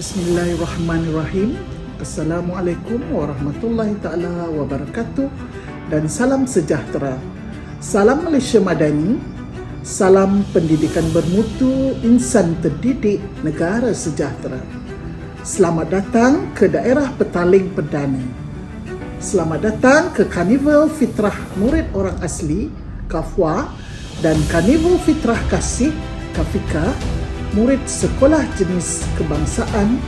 Bismillahirrahmanirrahim. Assalamualaikum warahmatullahi ta'ala wabarakatuh dan salam sejahtera. Salam Malaysia Madani, salam pendidikan bermutu, insan terdidik, negara sejahtera. Selamat datang ke daerah Petaling Perdana. Selamat datang ke Karnival Fitrah Murid Orang Asli, KAFWA, dan Karnival Fitrah Kasih, KAFIKA, Murid Sekolah Jenis Kebangsaan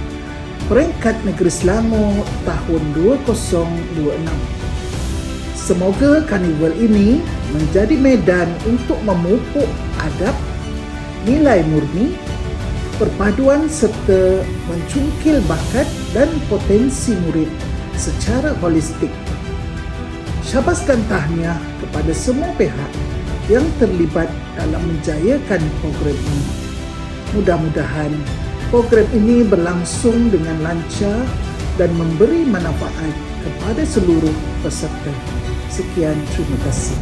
Peringkat Negeri Selangor tahun 2026. Semoga karnival ini menjadi medan untuk memupuk adab, nilai murni, perpaduan serta mencungkil bakat dan potensi murid secara holistik. Syabas dan tahniah kepada semua pihak yang terlibat dalam menjayakan program ini. Mudah-mudahan program ini berlangsung dengan lancar dan memberi manfaat kepada seluruh peserta. Sekian, terima kasih.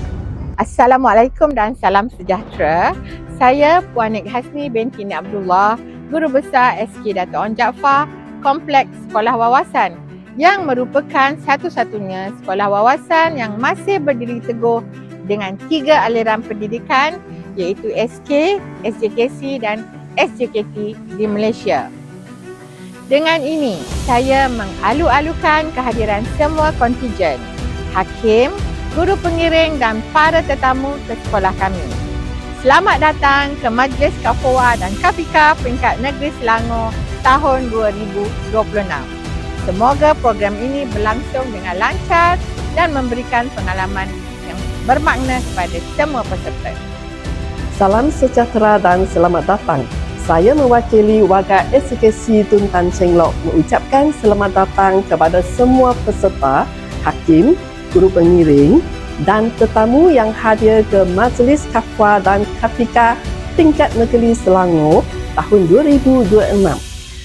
Assalamualaikum dan salam sejahtera. Saya Puan Nik Hasni binti Nik Abdullah, Guru Besar SK Dato' On Jaafar, Kompleks Sekolah Wawasan yang merupakan satu-satunya sekolah wawasan yang masih berdiri teguh dengan 3 aliran pendidikan iaitu SK, SJKC dan SJKT di Malaysia. Dengan ini, saya mengalu-alukan kehadiran semua kontijen, hakim, guru pengiring dan para tetamu ke sekolah kami. Selamat datang ke Majlis KAFWA dan KAFIKA Peringkat Negeri Selangor tahun 2026. Semoga program ini berlangsung dengan lancar dan memberikan pengalaman yang bermakna kepada semua peserta. Salam sejahtera dan selamat datang. Saya mewakili warga SJKC Tun Tan Cheng Lock mengucapkan selamat datang kepada semua peserta, hakim, guru pengiring dan tetamu yang hadir ke Majlis KAFWA dan KAFIKA Tingkat Negeri Selangor tahun 2026.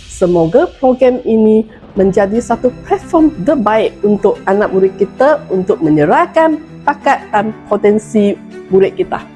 Semoga program ini menjadi satu platform terbaik untuk anak murid kita untuk menyerahkan bakat dan potensi murid kita.